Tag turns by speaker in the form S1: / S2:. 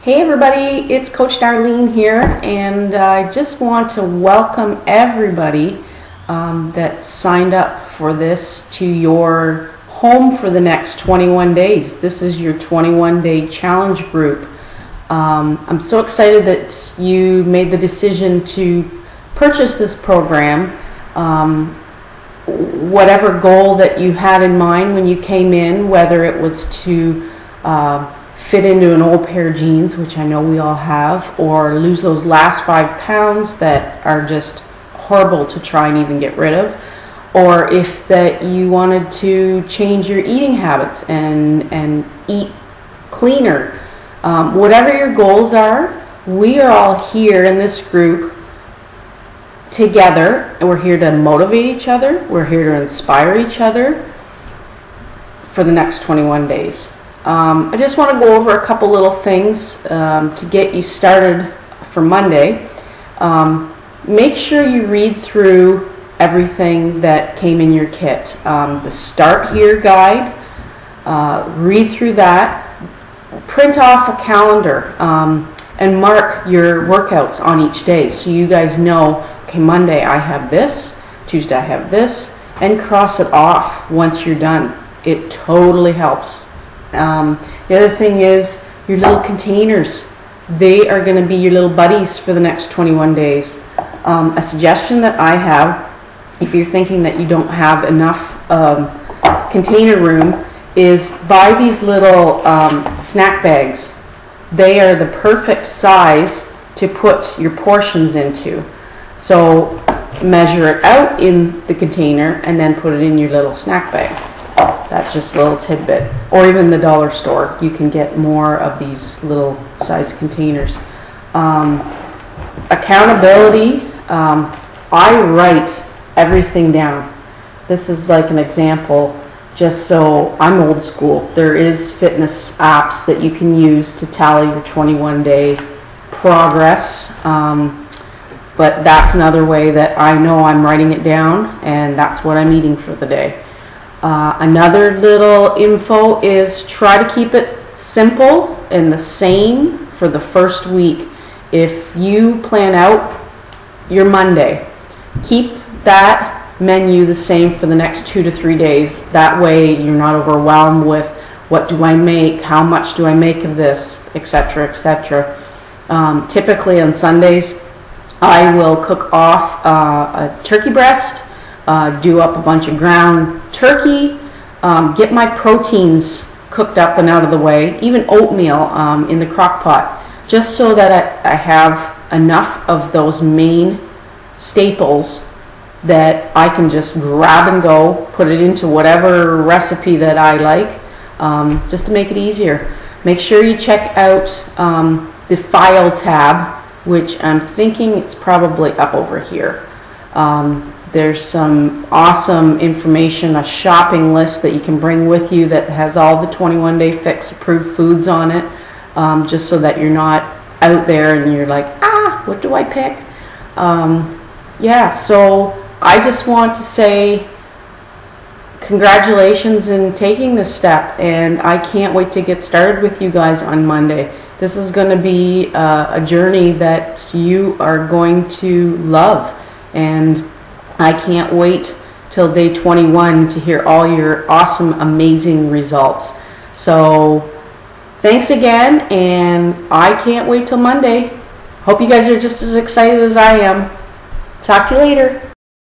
S1: Hey everybody, it's Coach Darlene here, and I just want to welcome everybody that signed up for this to your home for the next 21 days. This is your 21-day challenge group. I'm so excited that you made the decision to purchase this program. Whatever goal that you had in mind when you came in, whether it was to fit into an old pair of jeans, which I know we all have, or lose those last 5 pounds that are just horrible to try and even get rid of, or if that you wanted to change your eating habits and eat cleaner. Whatever your goals are, we are all here in this group together, and we're here to motivate each other, we're here to inspire each other for the next 21 days. I just want to go over a couple little things to get you started for Monday. Make sure you read through everything that came in your kit. The Start Here guide, read through that, print off a calendar, and mark your workouts on each day so you guys know, okay, Monday I have this, Tuesday I have this, and cross it off once you're done. It totally helps. The other thing is your little containers. They are going to be your little buddies for the next 21 days. A suggestion that I have, if you're thinking that you don't have enough container room, is buy these little snack bags. They are the perfect size to put your portions into. So measure it out in the container and then put it in your little snack bag. That's just a little tidbit. Or even the dollar store, you can get more of these little size containers. Accountability, I write everything down. This is like an example, just so I'm old school. There is fitness apps that you can use to tally your 21-day progress. But that's another way that I know I'm writing it down, and that's what I'm eating for the day. Another little info is try to keep it simple and the same for the first week. If you plan out your Monday, keep that menu the same for the next 2 to 3 days. That way you're not overwhelmed with what do I make, how much do I make of this, etc., etc. Typically on Sundays I will cook off a turkey breast, do up a bunch of ground turkey, get my proteins cooked up and out of the way, even oatmeal in the crock pot, just so that I have enough of those main staples that I can just grab and go, put it into whatever recipe that I like, just to make it easier. Make sure you check out the file tab, which I'm thinking it's probably up over here. There's some awesome information, a shopping list that you can bring with you that has all the 21-day fix approved foods on it, just so that you're not out there and you're like, what do I pick? Yeah, so I just want to say congratulations in taking this step, and I can't wait to get started with you guys on Monday. This is going to be a journey that you are going to love, and I can't wait till day 21 to hear all your awesome, amazing results. So thanks again, and I can't wait till Monday. Hope you guys are just as excited as I am. Talk to you later.